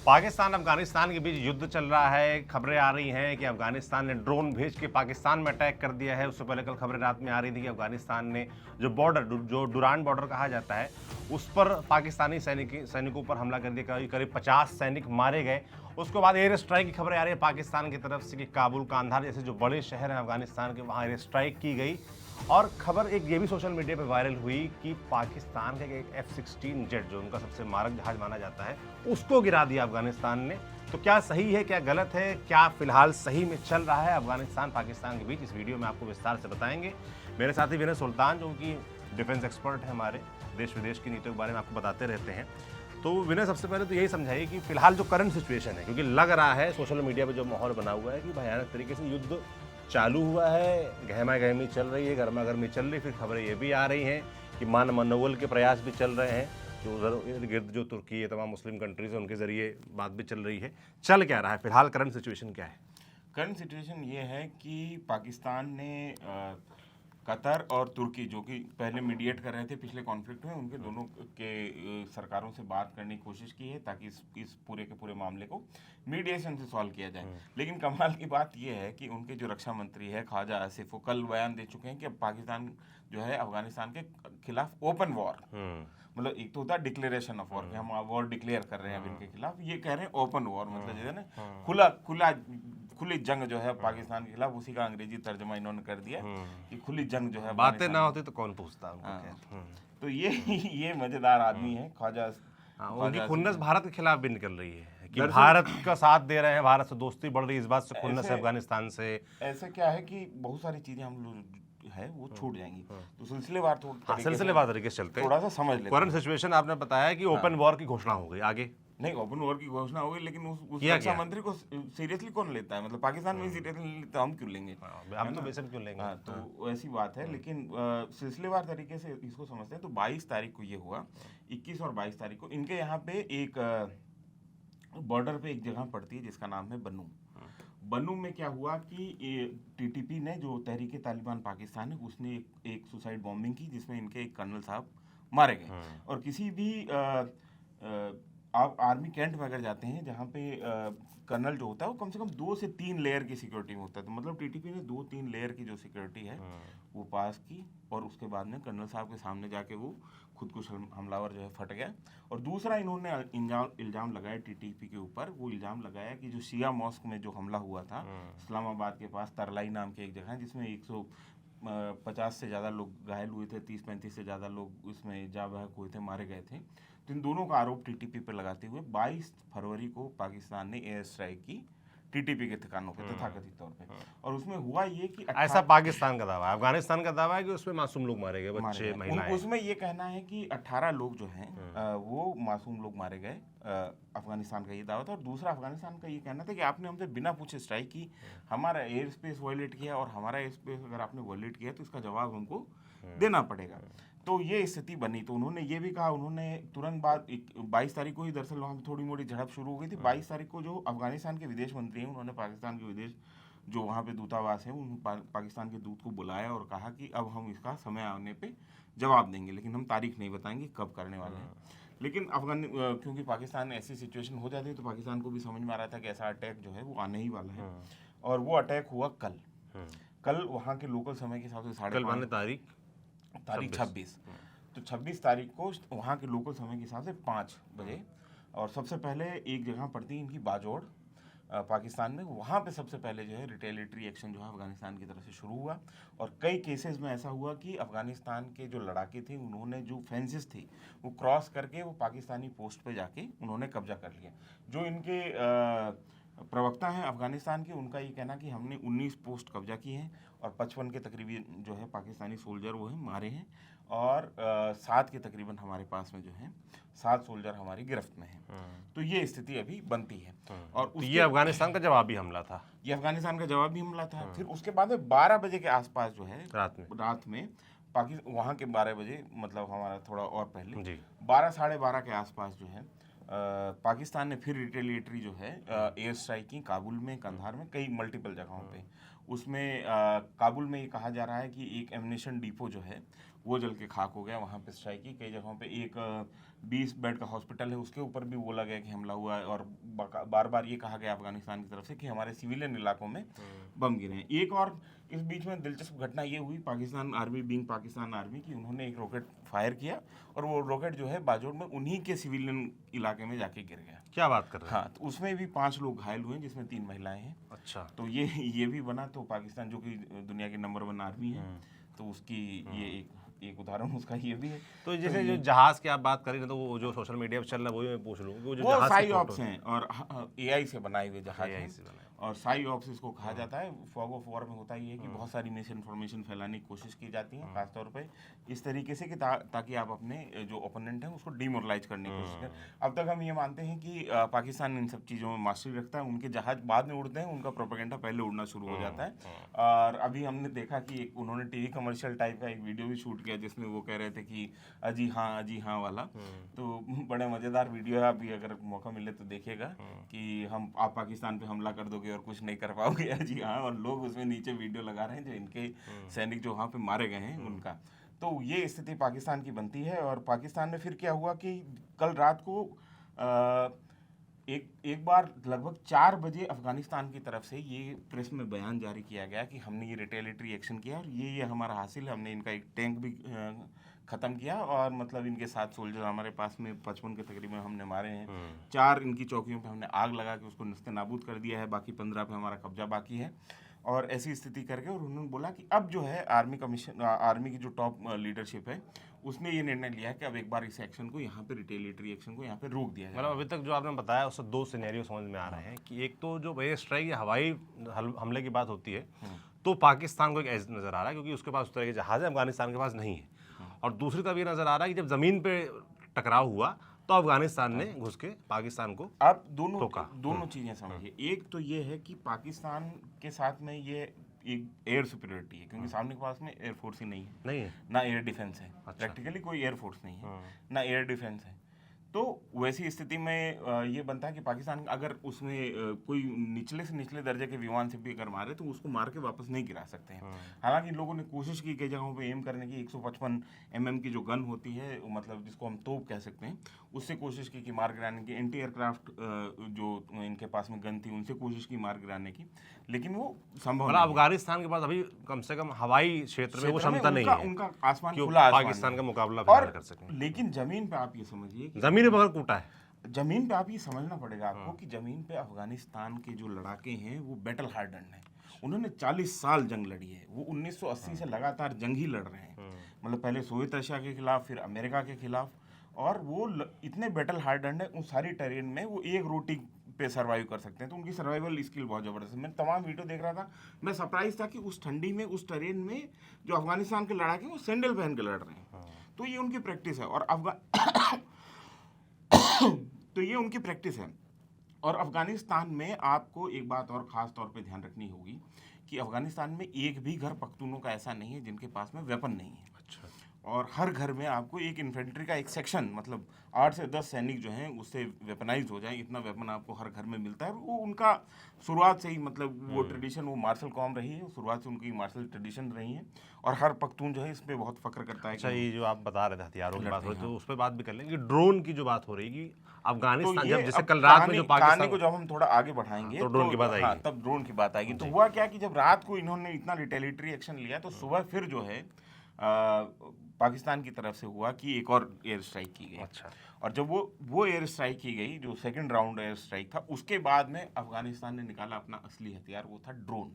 पाकिस्तान अफगानिस्तान के बीच युद्ध चल रहा है। खबरें आ रही हैं कि अफगानिस्तान ने ड्रोन भेज के पाकिस्तान में अटैक कर दिया है। उससे पहले कल खबरें रात में आ रही थी कि अफगानिस्तान ने जो बॉर्डर, जो डुरान बॉर्डर कहा जाता है, उस पर पाकिस्तानी सैनिकों पर हमला कर दिया। करीब 50 सैनिक मारे गए। उसके बाद एयर स्ट्राइक की खबरें आ रही है पाकिस्तान की तरफ से कि काबुल, कांधार जैसे जो बड़े शहर हैं अफगानिस्तान के, वहाँ एयर स्ट्राइक की गई। और खबर एक ये भी सोशल मीडिया पे वायरल हुई कि पाकिस्तान का एक F-16 जेट, जो उनका सबसे मारक जहाज माना जाता है, उसको गिरा दिया अफगानिस्तान ने। तो क्या सही है, क्या गलत है, क्या फिलहाल सही में चल रहा है अफगानिस्तान पाकिस्तान के बीच, इस वीडियो में आपको विस्तार से बताएंगे। मेरे साथी विनय सुल्तान, जो कि डिफेंस एक्सपर्ट है, हमारे देश विदेश की नीतियों के बारे में आपको बताते रहते हैं। तो विनय, सबसे पहले तो यही समझाइए कि फिलहाल जो करंट सिचुएशन है, क्योंकि लग रहा है सोशल मीडिया पर जो माहौल बना हुआ है कि भयानक तरीके से युद्ध चालू हुआ है, गहमा गहमी चल रही है, गर्मा गर्मी चल रही है। फिर खबरें ये भी आ रही हैं कि मान मनोवल के प्रयास भी चल रहे हैं, जो उधर इर्द गिर्द जो तुर्की है, तमाम मुस्लिम कंट्रीज है, उनके जरिए बात भी चल रही है। चल क्या रहा है फिलहाल, करंट सिचुएशन क्या है? करंट सिचुएशन ये है कि पाकिस्तान ने कतर और तुर्की, जो कि पहले मीडिएट कर रहे थे पिछले कॉन्फ्लिक्ट में, उनके दोनों के सरकारों से बात करने की कोशिश की है ताकि इस पूरे के पूरे मामले को मीडिएशन से सॉल्व किया जाए। लेकिन कमाल की बात यह है कि उनके जो रक्षा मंत्री है ख्वाजा आसिफ, वो कल बयान दे चुके हैं कि अब पाकिस्तान जो है अफगानिस्तान के खिलाफ ओपन वॉर, मतलब एक तो होता है डिक्लेरेशन ऑफ वॉर कि हम वॉर डिक्लेयर कर रहे हैं अब इनके खिलाफ, ये कह रहे हैं ओपन वॉर, मतलब जैसे ना खुली जंग जो है पाकिस्तान के खिलाफ, उसी का अंग्रेजी तर्जमा इन्होंने कर दिया कि खुली जंग जो है। बातें ना होती तो कौन पूछता? तो ये मजेदार आदमी है ख्वाजा। उनकी खुन्नस भारत के खिलाफ भी निकल रही है कि भारत का साथ दे रहे हैं, भारत से दोस्ती बढ़ रही है, इस बात से खुन्नस है अफगानिस्तान से। ऐसे क्या है कि बहुत सारी चीजें हम लोग है वो छूट जाएंगी, तो सिलसिलेवार तरीके से चलते थोड़ा सा समझ लेते। करंट सिचुएशन आपने बताया कि ओपन वॉर की घोषणा हो गई, आगे नहीं ओपन वॉर की घोषणा हो गई, लेकिन उस रक्षा मंत्री को सीरियसली कौन लेता है? मतलब पाकिस्तान में सीरियसली नहीं लेता, हम क्यों लेंगे? हम तो बेशक क्यों लेंगे। तो ऐसी बात है, लेकिन सिलसिलेवार तरीके से इसको समझते हैं। तो 22 तारीख को ये हुआ, 21 और 22 तारीख को इनके यहाँ पे एक बॉर्डर पे एक जगह पड़ती है जिसका नाम है बन्नू में क्या हुआ कि टीटीपी ने, जो तहरीक तालिबान पाकिस्तान है, उसने एक सुसाइड बॉम्बिंग की जिसमें इनके एक कर्नल साहब मारे गए। और किसी भी आप आर्मी कैंट में अगर जाते हैं जहाँ पे कर्नल जो होता है वो कम से कम 2 से 3 लेयर की सिक्योरिटी में होता है, तो मतलब टीटीपी ने 2-3 लेयर की जो सिक्योरिटी है वो पास की, और उसके बाद में कर्नल साहब के सामने जाके वो खुदकुश हमलावर जो है फट गया। और दूसरा इन्होंने इल्ज़ाम लगाया टीटीपी के ऊपर, वो इल्ज़ाम लगाया कि जो शिया मॉस्क में जो हमला हुआ था इस्लामाबाद के पास तरलाई नाम की एक जगह है, जिसमें 150 से ज़्यादा लोग घायल हुए थे, 30-35 से ज़्यादा लोग उसमें जा बहक हुए थे, मारे गए थे। तो इन दोनों का आरोप टीटीपी पर लगाते हुए 22 फरवरी को पाकिस्तान ने एयर स्ट्राइक की टीटीपी के ठिकानों पे, तथाकथित तौर पे। और उसमें हुआ ये कि ऐसा पाकिस्तान का दावा है, अफगानिस्तान का दावा है कि उसमें मासूम लोग मारे गए, बच्चे, महिलाएं। उसमें ये कहना है कि 18 लोग जो हैं वो मासूम लोग मारे गए, अफगानिस्तान का ये दावा था। और दूसरा अफगानिस्तान का ये कहना था कि आपने हमसे बिना पूछे स्ट्राइक की, हमारा एयर स्पेस वायलेट किया, और हमारा एयर स्पेस अगर आपने वायलेट किया तो इसका जवाब हमको देना पड़ेगा। तो ये स्थिति बनी। तो उन्होंने ये भी कहा, उन्होंने तुरंत बाद 22 तारीख को ही दरअसल वहाँ पे थोड़ी मोटी झड़प शुरू हो गई थी। 22 तारीख को जो अफगानिस्तान के विदेश मंत्री हैं, उन्होंने पाकिस्तान के विदेश जो वहाँ पे दूतावास है, उन पाकिस्तान के दूत को बुलाया और कहा कि अब हम इसका समय आने पे जवाब देंगे, लेकिन हम तारीख नहीं बताएंगे कब करने वाले हैं। लेकिन क्योंकि पाकिस्तान में ऐसी सिचुएशन हो जाती है तो पाकिस्तान को भी समझ में आ रहा था कि ऐसा अटैक जो है वो आने ही वाला है। और वो अटैक हुआ कल वहाँ के लोकल समय के हिसाब से 5:30 तारीख 26। तो 26 तारीख को वहाँ के लोकल समय के हिसाब से 5 बजे, और सबसे पहले एक जगह पड़ती है इनकी बाजोड़ पाकिस्तान में, वहाँ पे सबसे पहले जो है रिटेलिएटरी एक्शन जो है अफगानिस्तान की तरफ से शुरू हुआ। और कई केसेस में ऐसा हुआ कि अफगानिस्तान के जो लड़ाके थे उन्होंने जो फेंसेस थी वो क्रॉस करके वो पाकिस्तानी पोस्ट पे जाके उन्होंने कब्जा कर लिया। जो इनके प्रवक्ता हैं अफगानिस्तान के, उनका ये कहना कि हमने 19 पोस्ट कब्जा की हैं और 55 के तकरीबन जो है पाकिस्तानी सोल्जर वो हैं मारे हैं, और 7 के तकरीबन हमारे पास में जो है 7 सोल्जर हमारी गिरफ्त में हैं। तो ये स्थिति अभी बनती है। और ये अफगानिस्तान का जवाबी हमला था, ये अफगानिस्तान का जवाबी हमला था। फिर उसके बाद में 12 बजे के आसपास जो है रात में वहाँ के 12 बजे, मतलब हमारा थोड़ा और पहले 12 साढ़े 12 के आसपास जो है पाकिस्तान ने फिर रिटेलिएटरी जो है एयर स्ट्राइक की काबुल में, कंधार में, कई मल्टीपल जगहों पे। उसमें काबुल में ये कहा जा रहा है कि एक एमिनेशन डिपो जो है वो जल के खाक हो गया। वहाँ पे स्ट्राइक की कई जगहों पे, एक 20 बेड का हॉस्पिटल है उसके ऊपर भी बोला गया कि हमला हुआ है, और बार बार ये कहा गया अफगानिस्तान की तरफ से कि हमारे सिविलियन इलाकों में बम गिरे हैं। एक और इस बीच में दिलचस्प घटना ये हुई, Pakistan army being Pakistan army की, उन्होंने एक रॉकेट फायर किया और वो रॉकेट जो है बाजोड़ में उन्हीं के सिविलियन इलाके में जाके गिर गया। क्या बात कर रहे हैं? हाँ, तो उसमें भी 5 लोग घायल हुए जिसमें 3 महिलाएं हैं। अच्छा। तो ये भी बना, तो पाकिस्तान जो कि दुनिया की नंबर 1 आर्मी है, तो उसकी ये एक उदाहरण उसका ये भी है। तो जैसे जो जहाज की आप बात करें तो वो जो सोशल मीडिया पे चल रहा है, वही मैं पूछ लूँ वो साई ऑप्स हैं और AI से बनाए हुए जहाज हैं, और साई ऑप्स इसको कहा जाता है। फॉग ऑफ वॉर में होता ही है कि बहुत सारी मिस इन्फॉर्मेशन फैलाने की कोशिश की जाती है, खासतौर पे इस तरीके से कि ताकि आप अपने जो ओपोनेंट हैं उसको डिमोरलाइज करने की कोशिश करें। अब तक हम ये मानते हैं कि पाकिस्तान इन सब चीज़ों में मास्टरी रखता है, उनके जहाज बाद में उड़ते हैं, उनका प्रोपेगेंडा पहले उड़ना शुरू हो जाता है। और अभी हमने देखा कि उन्होंने टीवी कमर्शियल टाइप का एक वीडियो भी शूट किया जिसमें वो कह रहे थे कि अजी हाँ वाला। तो बड़े मज़ेदार वीडियो है, अभी अगर मौका मिले तो देखिएगा कि आप पाकिस्तान पे हमला कर दोगे और कुछ नहीं कर पाओगे, जी हाँ। और लोग उसमें नीचे वीडियो लगा रहे हैं जो इनके सैनिक जो वहाँ पे मारे गए हैं उनका। तो ये स्थिति पाकिस्तान की बनती है। और पाकिस्तान में फिर क्या हुआ कि कल रात को एक बार लगभग 4 बजे अफगानिस्तान की तरफ से ये प्रेस में बयान जारी किया गया कि हमने ये रिटेलिटरी एक्शन किया और ये हमारा हासिल है, हमने इनका एक टैंक भी ख़त्म किया, और मतलब इनके 7 सोल्जर हमारे पास में 55 के तकरीबन हमने मारे हैं। 4 इनकी चौकियों पे हमने आग लगा के उसको नस्ते नाबूद कर दिया है, बाकी 15 पे हमारा कब्जा बाकी है। और ऐसी स्थिति करके और उन्होंने बोला कि अब जो है आर्मी की जो टॉप लीडरशिप है उसने ये निर्णय लिया है कि अब एक बार इस एक्शन को यहाँ पे रिटेलिटरी एक्शन को यहाँ पे रोक दिया जाए। मतलब अभी तक जो आपने बताया उससे 2 सिनेरियो समझ में आ रहे हैं कि एक तो जो एयर स्ट्राइक या हवाई हमले की बात होती है तो पाकिस्तान को एक एज नज़र आ रहा है क्योंकि उसके पास उस तरह के जहाज़ है, अफगानिस्तान के पास नहीं है। और दूसरी तरफ ये नज़र आ रहा है कि जब ज़मीन पे टकराव हुआ तो अफगानिस्तान ने घुस के पाकिस्तान को आप दोनों चीज़ें समझिए। एक तो ये है कि पाकिस्तान के साथ में ये एक एयर सुपीरियरिटी है क्योंकि सामने के पास में एयरफोर्स ही नहीं है, ना एयर डिफेंस है। प्रैक्टिकली कोई एयरफोर्स नहीं है, ना एयर डिफेंस है। तो वैसी स्थिति में ये बनता है कि पाकिस्तान अगर उसमें कोई निचले से निचले दर्जे के विमान से भी अगर मारे तो उसको मार के वापस नहीं गिरा सकते हैं। हालांकि लोगों ने कोशिश की कई जगहों पे एम करने की, 155 mm की जो गन होती है, मतलब जिसको हम तोप कह सकते हैं, उससे कोशिश की कि मार गिराने की। एंटी एयरक्राफ्ट जो इनके पास में गन थी उनसे कोशिश की मार गिराने की, लेकिन वो संभव नहीं। अफगानिस्तान के पास अभी कम से कम हवाई क्षेत्र में वो क्षमता नहीं है, उनका आसमान खुला पाकिस्तान का मुकाबला कर सकें। लेकिन जमीन पे आप ये समझिए, जमीन पे बगल कूटा है। जमीन पे आप ये समझना पड़ेगा आपको कि जमीन पे अफगानिस्तान के जो लड़ाके हैं वो बैटल हार्डन है। उन्होंने 40 साल जंग लड़ी है, वो 1980 से लगातार जंग ही लड़ रहे हैं। मतलब पहले सोवियत रशिया के खिलाफ, फिर अमेरिका के खिलाफ, और वो इतने बैटल हार्डन है उन सारी टेरेन में वो एक रोटी पे सर्वाइव कर सकते हैं। तो उनकी सर्वाइवल स्किल बहुत ज़बरदस्त है। मैं तमाम वीडियो देख रहा था, मैं सरप्राइज था कि उस ठंडी में उस टेरेन में जो अफगानिस्तान के लड़ाके हैं वो सैंडल पहन के लड़ रहे हैं। तो ये उनकी प्रैक्टिस है और तो ये उनकी प्रैक्टिस है। और अफगानिस्तान में आपको एक बात और ख़ास तौर पे ध्यान रखनी होगी कि अफगानिस्तान में एक भी घर पख्तूनों का ऐसा नहीं है जिनके पास में वेपन नहीं है। अच्छा। और हर घर में आपको एक इन्फेंट्री का एक सेक्शन, मतलब 8 से 10 सैनिक जो हैं उससे वेपनाइज हो जाए, इतना वेपन आपको हर घर में मिलता है। वो उनका शुरुआत से ही, मतलब वो ट्रेडिशन, वो मार्शल कॉम रही है, शुरुआत से उनकी मार्शल ट्रेडिशन रही है और हर पख्तून जो है इस पर बहुत फख्र करता है। अच्छा, ये जो आप बता रहे थे हथियारों की बात हो रही, तो उस पर बात भी कर लेंगे। ड्रोन की जो बात हो रही है अफगानिस्तान, जब जैसे कल रात में जो पाकिस्तान को जब हम थोड़ा आगे बढ़ाएंगे तो ड्रोन की बात आएगी। हाँ, तब ड्रोन की बात आएगी। तो हुआ क्या कि जब रात को इन्होंने इतना रिटेलिटरी एक्शन लिया तो सुबह फिर जो है पाकिस्तान की तरफ से हुआ कि एक और एयर स्ट्राइक की गई। अच्छा। और जब वो एयर स्ट्राइक की गई, जो सेकंड राउंड एयर स्ट्राइक था, उसके बाद में अफगानिस्तान ने निकाला अपना असली हथियार, वो था ड्रोन।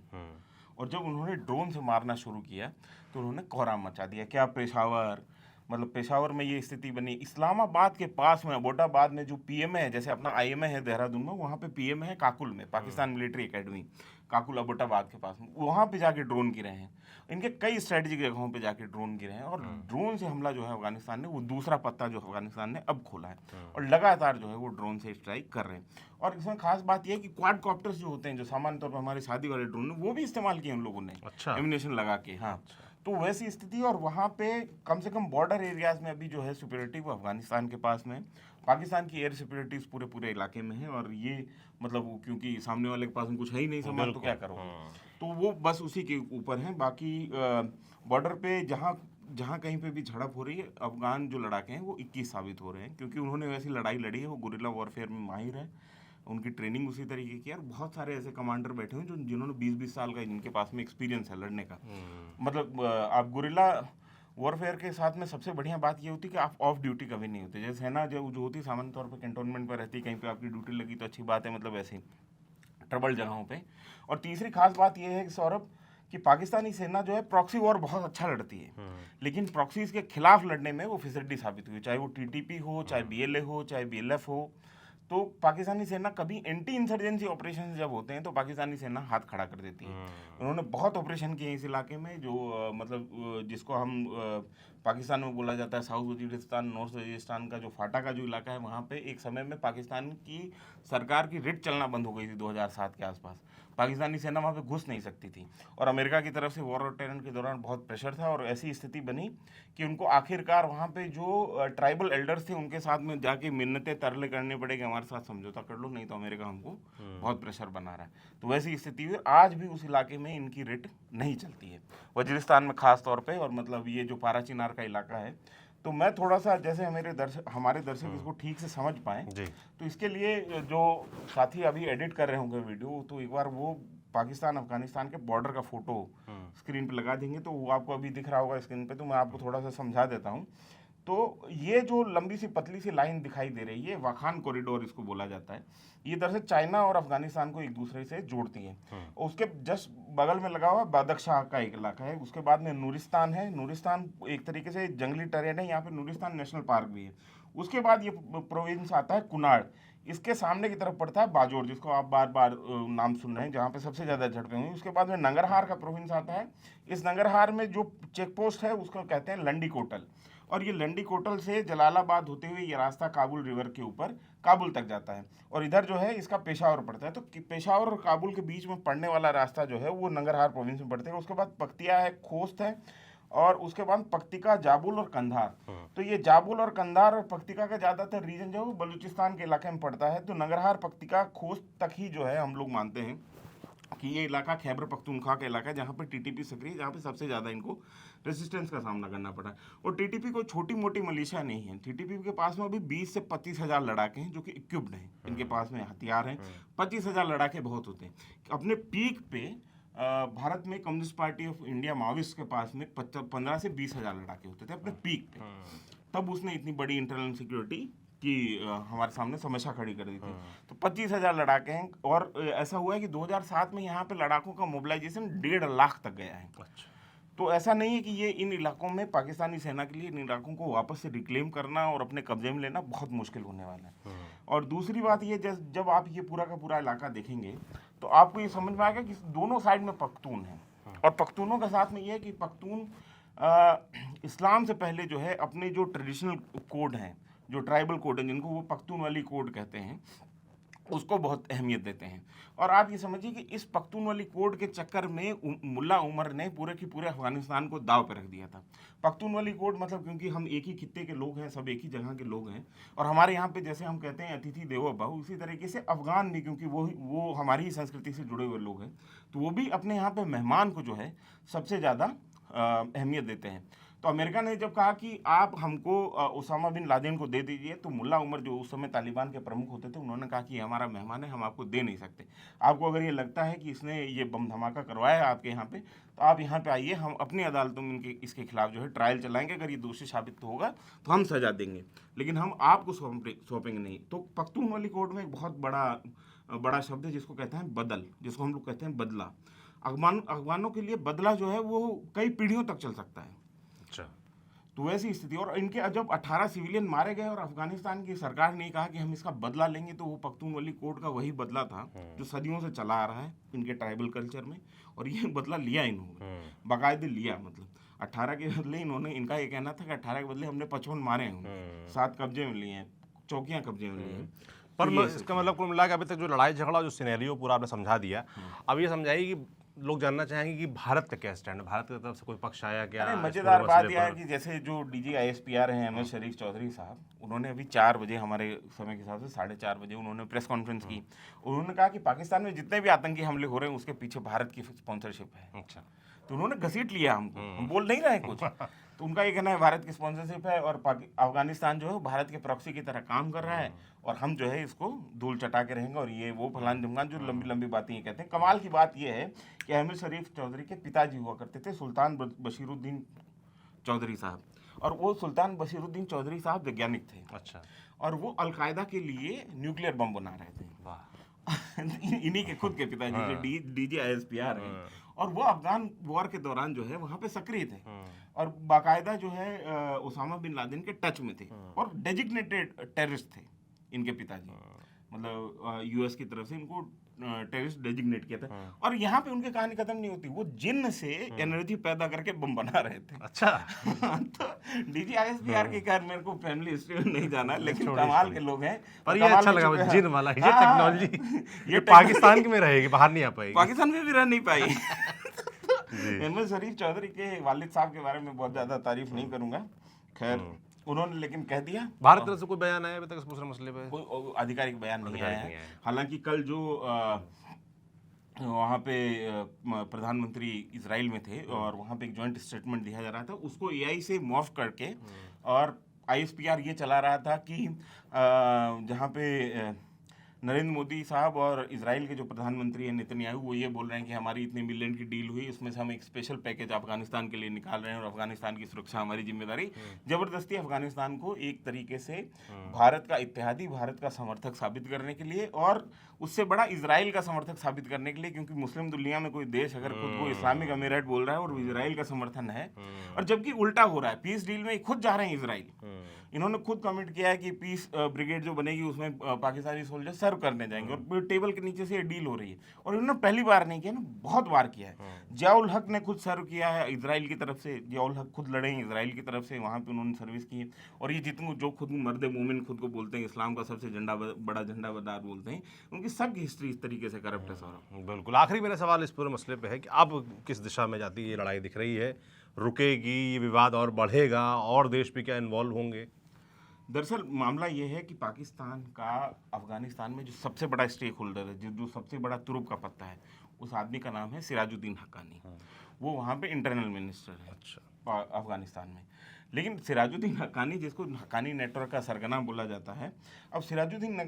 और जब उन्होंने ड्रोन से मारना शुरू किया तो उन्होंने कोहराम मचा दिया। क्या पेशावर, मतलब पेशावर में ये स्थिति बनी। इस्लामाबाद के पास में अबोटाबाद में जो पीएमए है, जैसे अपना आईएमए है देहरादून में, वहाँ पे पीएमए है काकुल में, पाकिस्तान मिलिट्री एकेडमी, काकुल अबोटाबाद के पास में, वहाँ पे जाके ड्रोन गिरे हैं। इनके कई स्ट्रेटेजिक जगहों पे जाके ड्रोन गिरे हैं। और ड्रोन से हमला जो है अफगानिस्तान ने, वो दूसरा पत्ता जो अफगानिस्तान ने अब खोला है और लगातार जो है वो ड्रोन से स्ट्राइक कर रहे हैं। और इसमें खास बात यह है कि क्वाड कॉप्टर्स जो होते हैं, जो सामान्य तौर पर हमारे शादी वाले ड्रोन है, वो भी इस्तेमाल किए उन लोगों ने। अच्छा। एमिनेशन लगा के। हाँ। तो वैसी स्थिति, और वहाँ पे कम से कम बॉर्डर एरियाज में अभी जो है सुपीरियरिटी वो अफगानिस्तान के पास में। पाकिस्तान की एयर सिक्योरिटीज पूरे पूरे इलाके में है, और ये मतलब वो क्योंकि सामने वाले के पास में कुछ है ही नहीं सामान, तो क्या करोगे। तो वो बस उसी के ऊपर है। बाकी बॉर्डर पे जहाँ जहाँ कहीं पे भी झड़प हो रही है, अफगान जो लड़ाके हैं वो 21 साबित हो रहे हैं, क्योंकि उन्होंने वैसी लड़ाई लड़ी है, वो गुरिल्ला वॉरफेयर में माहिर है, उनकी ट्रेनिंग उसी तरीके की है। और बहुत सारे ऐसे कमांडर बैठे हुए हैं जिन्होंने 20-20 साल का जिनके पास में एक्सपीरियंस है लड़ने का। मतलब आप गुरिल्ला वॉरफेयर के साथ में सबसे बढ़िया बात ये होती है कि आप ऑफ ड्यूटी कभी नहीं होते। जैसे सेना जो होती है सामान्य तौर पर कैंटोनमेंट पर रहती है, कहीं पे आपकी ड्यूटी लगी तो अच्छी बात है, मतलब ऐसी ट्रबल जगहों पे। और तीसरी खास बात यह है कि सौरभ, कि पाकिस्तानी सेना जो है प्रॉक्सी वॉर बहुत अच्छा लड़ती है, लेकिन प्रॉक्सीज के खिलाफ लड़ने में वो फिसड्डी साबित हुई, चाहे वो टीटीपी हो, चाहे बीएलए हो, चाहे बीएलएफ हो। तो पाकिस्तानी सेना कभी एंटी इंसर्जेंसी ऑपरेशन जब होते हैं तो पाकिस्तानी सेना हाथ खड़ा कर देती है। उन्होंने बहुत ऑपरेशन किए इस इलाके में, जो मतलब जिसको हम पाकिस्तान में बोला जाता है साउथ वजीरिस्तान, नॉर्थ वजीरिस्तान का जो फाटा का जो इलाका है, वहाँ पे एक समय में पाकिस्तान की सरकार की रिट चलना बंद हो गई थी 2007 के आसपास। पाकिस्तानी सेना वहाँ पे घुस नहीं सकती थी, और अमेरिका की तरफ से वॉर ऑफ टेरर के दौरान बहुत प्रेशर था, और ऐसी स्थिति बनी कि उनको आखिरकार वहाँ पे जो ट्राइबल एल्डर्स थे उनके साथ में जाके मिन्नतें तरले करने पड़े कि हमारे साथ समझौता कर लो, नहीं तो अमेरिका हमको बहुत प्रेशर बना रहा है। तो वैसी स्थिति हुई, आज भी उस इलाके में इनकी रिट नहीं चलती है, वजीरिस्तान में खास तौर पे। और मतलब ये जो पारा चिनार का इलाका है, तो मैं थोड़ा सा, जैसे हमारे दर्शक इसको ठीक से समझ पाएँ, तो इसके लिए जो साथी अभी एडिट कर रहे होंगे वीडियो, तो एक बार वो पाकिस्तान अफगानिस्तान के बॉर्डर का फोटो स्क्रीन पे लगा देंगे, तो वो आपको अभी दिख रहा होगा स्क्रीन पे। तो मैं आपको थोड़ा सा समझा देता हूँ। तो ये जो लंबी सी पतली सी लाइन दिखाई दे रही है, वाखान कॉरिडोर इसको बोला जाता है। ये दरअसल चाइना और अफगानिस्तान को एक दूसरे से जोड़ती है। उसके जस्ट बगल में लगा हुआ बदख्शां का एक इलाका है, उसके बाद में नूरिस्तान है। नूरिस्तान एक तरीके से जंगली टेरेन है, यहाँ पे नूरिस्तान नेशनल पार्क भी है। उसके बाद ये प्रोविंस आता है कुनाड़, इसके सामने की तरफ पड़ता है बाजोर, जिसको आप बार बार नाम सुन रहे हैं, जहाँ पे सबसे ज़्यादा झड़पें हुई। उसके बाद में नंगरहार का प्रोविंस आता है। इस नंगरहार में जो चेक पोस्ट है उसको कहते हैं लंडी कोटल, और ये लंडी कोटल से जलालाबाद होते हुए ये रास्ता काबुल रिवर के ऊपर काबुल तक जाता है, और इधर जो है इसका पेशावर पड़ता है। तो पेशावर और काबुल के बीच में पड़ने वाला रास्ता जो है वो नंगरहार प्रोविंस में पड़ता है। उसके बाद पख्तिया है, खोस्त है, और उसके बाद पक्तिका, जाबुल और कंधार। तो ये जाबुल और कंधार और पक्तिका का ज़्यादातर रीजन जो है वो बलूचिस्तान के इलाके में पड़ता है। तो नंगरहार, पक्तिका, खोस्त तक ही जो है हम लोग मानते हैं कि ये इलाका खैबर पख्तूनख्वा का इलाका है, जहाँ पे टीटीपी सक्रिय है, जहाँ पे सबसे ज़्यादा इनको रेजिस्टेंस का सामना करना पड़ा। और टीटीपी कोई छोटी मोटी मलिशिया नहीं है। टीटीपी के पास में अभी 20 से 25 हज़ार लड़ाके हैं जो कि इक्विप्ड हैं, इनके पास में हथियार हैं। 25 हज़ार लड़ाके बहुत होते हैं। अपने पीक पे भारत में communist party of India Maoist के पास में 15 से 20 हज़ार लड़ाके होते थे अपने पीक पे। तब उसने इतनी बड़ी इंटरनल सिक्योरिटी की हमारे सामने समस्या खड़ी कर दी थी। तो 25 हज़ार लड़ाके हैं, और ऐसा हुआ है कि 2007 में यहाँ पे लड़ाकों का मोबिलाइजेशन 1.5 लाख तक गया है। तो ऐसा नहीं है कि ये इन इलाकों में पाकिस्तानी सेना के लिए इन इलाकों को वापस से रिक्लेम करना और अपने कब्जे में लेना बहुत मुश्किल होने वाला है। और दूसरी बात ये, जब आप ये पूरा का पूरा इलाका देखेंगे तो आपको ये समझ में आएगा कि दोनों साइड में पख्तून हैं, और पख्तूनों के साथ में ये है कि पख्तून इस्लाम से पहले जो है अपने जो ट्रेडिशनल कोड हैं, जो ट्राइबल कोड हैं, जिनको वो पख्तूनवाली कोड कहते हैं, उसको बहुत अहमियत देते हैं। और आप ये समझिए कि इस पख्तूनवाली कोड के चक्कर में मुल्ला उमर ने पूरे के पूरे अफगानिस्तान को दाव पर रख दिया था। पख्तूनवाली कोड मतलब क्योंकि हम एक ही खित्ते के लोग हैं, सब एक ही जगह के लोग हैं, और हमारे यहाँ पे जैसे हम कहते हैं अतिथि देवो भव, उसी तरीके से अफगान भी, क्योंकि वो हमारी ही संस्कृति से जुड़े हुए लोग हैं, तो वो भी अपने यहाँ पे मेहमान को जो है सबसे ज़्यादा अहमियत देते हैं। तो अमेरिका ने जब कहा कि आप हमको ओसामा बिन लादेन को दे दीजिए, तो मुल्ला उमर जो उस समय तालिबान के प्रमुख होते थे, उन्होंने कहा कि हमारा मेहमान है, हम आपको दे नहीं सकते। आपको अगर ये लगता है कि इसने ये बम धमाका करवाया है आपके यहाँ पे, तो आप यहाँ पे आइए, हम अपनी अदालतों में इसके खिलाफ जो है ट्रायल चलाएंगे। अगर ये दोषी साबित होगा तो हम सजा देंगे, लेकिन हम आपको सौंपेंगे नहीं। तो पख्तूनवाली कोड में एक बहुत बड़ा शब्द है जिसको कहते हैं बदल, जिसको हम लोग कहते हैं बदला। अफगानों के लिए बदला जो है वो कई पीढ़ियों तक चल सकता है। तो वैसी स्थिति, और इनके जब 18 सिविलियन मारे गए और अफगानिस्तान की सरकार ने कहा कि हम इसका बदला लेंगे, तो वो पख्तूनवाली कोड का वही बदला था जो सदियों से चला आ रहा है इनके ट्राइबल कल्चर में, और ये बदला लिया इन्होंने, बाकायदे लिया। मतलब 18 के बदले इन्होंने, इनका ये कहना था कि 18 के बदले हमने 55 मारे हैं, 7 कब्जे में लिए हैं, चौकियाँ कब्जे में ली हैं। पर इसका मतलब कुल मिला के अभी तक जो लड़ाई झगड़ा, जो सिनेरियो पूरा आपने समझा दिया, अब ये समझाइए कि लोग जानना चाहेंगे कि भारत का क्या स्टैंड है, भारत की तरफ से कोई पक्ष आया क्या? अरे इस मजेदार पूरे बात मसले यह है पर? कि जैसे जो डीजी आईएसपीआर हैं अहमद शरीफ चौधरी साहब, उन्होंने अभी 4 बजे हमारे समय के हिसाब से 4:30 बजे उन्होंने प्रेस कॉन्फ्रेंस की। उन्होंने कहा कि पाकिस्तान में जितने भी आतंकी हमले हो रहे हैं उसके पीछे भारत की स्पॉन्सरशिप है। अच्छा। तो उन्होंने घसीट लिया हमको, हम बोल नहीं रहे कुछ। तो उनका ये कहना है भारत की स्पॉन्सरशिप है और अफगानिस्तान जो है भारत के प्रॉक्सी की तरह काम कर रहा है और हम जो है इसको धूल चटा के रहेंगे और ये वो फलान ढिमकान जो लंबी लंबी बातें ये कहते हैं। कमाल की बात ये है कि अहमद शरीफ चौधरी के पिताजी हुआ करते थे सुल्तान बशीरुद्दीन चौधरी साहब, और वो सुल्तान बशीरुद्दीन चौधरी साहब वैज्ञानिक थे। अच्छा। और वो अलकायदा के लिए न्यूक्लियर बम बना रहे थे। वाह। इन्हीं के खुद के पिताजी जो DGISPR हैं, और वो अफगान वॉर के दौरान जो है वहाँ पे सक्रिय थे और बाकायदा जो है ओसामा बिन लादेन के टच में थे और डेजिग्नेटेड टेररिस्ट थे इनके पिताजी, मतलब US की तरफ से इनको टेररिस्ट डेजिग्नेट किया था। और यहाँ पे उनकी कहानी खत्म नहीं होती, वो जिन्न से एनर्जी पैदा करके बम बना रहे थे। अच्छा। तो DGISPR की खैर मेरे को फैमिली हिस्ट्री में नहीं जाना, लेकिन कमाल के लोग हैं। पर ये अच्छा लगा जिन वाला ये टेक्नोलॉजी ये पाकिस्तान में रहेगी, बाहर नहीं आ पाएगी। पाकिस्तान में भी रह नहीं पाई। अहमद शरीफ चौधरी के वालिद साहब के बारे में बहुत ज्यादा तारीफ नहीं करूंगा, खैर उन्होंने लेकिन कह दिया। भारत की तरफ से कोई बयान आया अभी तक इस पूरे मसले पे? कोई आधिकारिक बयान नहीं आया है। हालांकि कल जो वहाँ पे प्रधानमंत्री इजराइल में थे और वहाँ पे एक जॉइंट स्टेटमेंट दिया जा रहा था, उसको AI से मॉर्फ करके और ISPR ये चला रहा था कि जहाँ पे नरेंद्र मोदी साहब और इजराइल के जो प्रधानमंत्री हैं नेतन्याहू, वो ये बोल रहे हैं कि हमारी इतने मिलियन की डील हुई, उसमें से हम एक स्पेशल पैकेज अफगानिस्तान के लिए निकाल रहे हैं और अफगानिस्तान की सुरक्षा हमारी जिम्मेदारी। जबरदस्ती अफगानिस्तान को एक तरीके से भारत का इत्तेहादी, भारत का समर्थक साबित करने के लिए, और उससे बड़ा इजराइल का समर्थक साबित करने के लिए, क्योंकि मुस्लिम दुनिया में कोई देश अगर खुद को इस्लामिक अमीरात बोल रहा है और इजराइल का समर्थन है, और जबकि उल्टा हो रहा है, पीस डील में खुद जा रहे हैं इजराइल। इन्होंने खुद कमिट किया है कि पीस ब्रिगेड जो बनेगी उसमें पाकिस्तानी सोल्जर सर्व करने जाएंगे और टेबल के नीचे से ये डील हो रही है। और इन्होंने पहली बार नहीं किया ना, बहुत बार किया है। जियाउल हक ने खुद सर्व किया है इजराइल की तरफ से, जियाउल हक खुद लड़े हैं इजराइल की तरफ से, वहाँ पे उन्होंने सर्विस की है। और ये जितने जो खुद मर्द मोमिन खुद को बोलते हैं, इस्लाम का सबसे बड़ा झंडादार बोलते हैं, उनकी सबकी हिस्ट्री इस तरीके से करप्ट है। सौरभ बिल्कुल, आखिरी मेरा सवाल इस पूरे मसले पे है कि अब किस दिशा में जाती है ये लड़ाई दिख रही है? रुकेगी, ये विवाद और बढ़ेगा, और देश भी क्या इन्वॉल्व होंगे? दरअसल मामला ये है कि पाकिस्तान का अफगानिस्तान में जो सबसे बड़ा स्टेक होल्डर है, जो सबसे बड़ा तुरुप का पत्ता है, उस आदमी का नाम है सिराजुद्दीन हक्कानी। वो वहाँ पे इंटरनल मिनिस्टर है। अच्छा। अफगानिस्तान में। लेकिन सिराजुद्दीन हक्कानी, जिसको हक्कानी नेटवर्क का सरगना बोला जाता है, अब सिराजुद्दीन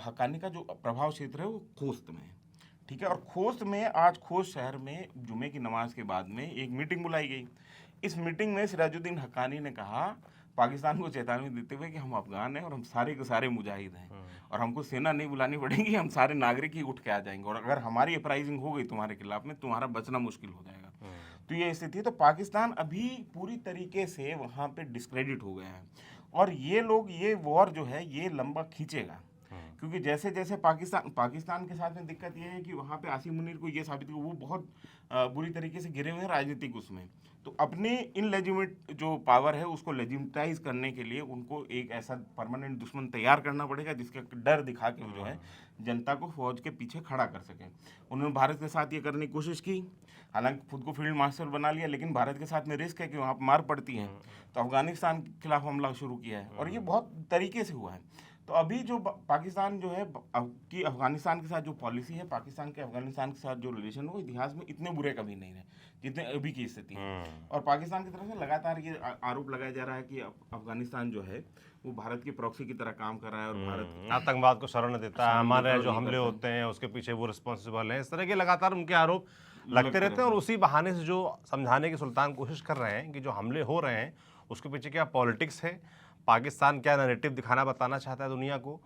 हक्कानी का जो प्रभाव क्षेत्र है वो खोस्त में है, ठीक है। और खोस्त में आज खोस्त शहर में जुमे की नमाज के बाद में एक मीटिंग बुलाई गई। इस मीटिंग में सिराजुद्दीन हक्कानी ने कहा, पाकिस्तान को चेतावनी देते हुए कि हम अफगान हैं और हम सारे के सारे मुजाहिद हैं और हमको सेना नहीं बुलानी पड़ेगी, हम सारे नागरिक ही उठ के आ जाएंगे, और अगर हमारी अपराइजिंग हो गई तुम्हारे खिलाफ में, तुम्हारा बचना मुश्किल हो जाएगा। तो ये स्थिति है। तो पाकिस्तान अभी पूरी तरीके से वहाँ पे डिस्क्रेडिट हो गया है और ये लोग, ये वॉर जो है ये लंबा खींचेगा, क्योंकि जैसे जैसे पाकिस्तान के साथ में दिक्कत ये है कि वहाँ पे आसिम मुनीर को ये साबित किया, वो बहुत बुरी तरीके से गिरे हुए हैं राजनीतिक उसमें। तो अपने इनलेजिमिट जो पावर है उसको लेजिमिटाइज करने के लिए उनको एक ऐसा परमानेंट दुश्मन तैयार करना पड़ेगा जिसका डर दिखा के जो है जनता को फौज के पीछे खड़ा कर सके। उन्होंने भारत के साथ ये करने की कोशिश की, हालांकि खुद को फील्ड मास्टर बना लिया, लेकिन भारत के साथ में रिस्क है कि वहाँ मार पड़ती है, तो अफगानिस्तान के खिलाफ हमला शुरू किया है और ये बहुत तरीके से हुआ है। तो अभी जो पाकिस्तान जो है कि अफगानिस्तान के साथ जो पॉलिसी है, पाकिस्तान के अफगानिस्तान के साथ जो रिलेशन, वो इतिहास में इतने बुरे कभी नहीं रहे जितने अभी की स्थिति है। और पाकिस्तान की तरफ से लगातार ये आरोप लगाया जा रहा है कि अफगानिस्तान जो है वो भारत की प्रॉक्सी की तरह काम कर रहा है और भारत आतंकवाद को शरण देता है, हमारे जो हमले होते हैं उसके पीछे वो रिस्पॉन्सिबल है। इस तरह के लगातार उनके आरोप लगते रहते हैं और उसी बहाने से जो समझाने की सुल्तान कोशिश कर रहे हैं कि जो हमले हो रहे हैं उसके पीछे क्या पॉलिटिक्स है, पाकिस्तान क्या नैरेटिव दिखाना बताना चाहता है दुनिया को,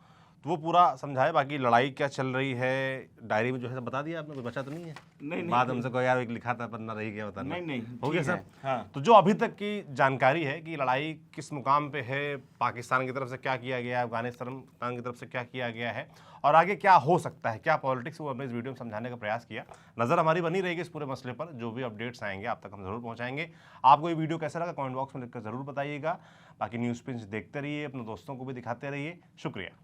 तो वो पूरा समझाए। बाकी लड़ाई क्या चल रही है डायरी में जो है बता दिया आपने, कोई बचा तो नहीं है? नहीं, बात हमसे कोई यार एक लिखा था पन्ना रही गया बताना। नहीं हो गया सर। हाँ। तो जो अभी तक की जानकारी है कि लड़ाई किस मुकाम पे है, पाकिस्तान की तरफ से क्या किया गया है, अफगानिस्तान की तरफ से क्या किया गया है और आगे क्या हो सकता है, क्या पॉलिटिक्स, वो हमने इस वीडियो में समझाने का प्रयास किया। नज़र हमारी बनी रहेगी इस पूरे मसले पर, जो भी अपडेट्स आएंगे आप तक हम जरूर पहुंचाएंगे। आपको ये वीडियो कैसा लगा कमेंट बॉक्स में लिखकर जरूर बताइएगा। बाकी न्यूज़ पिंच देखते रहिए, अपने दोस्तों को भी दिखाते रहिए। शुक्रिया।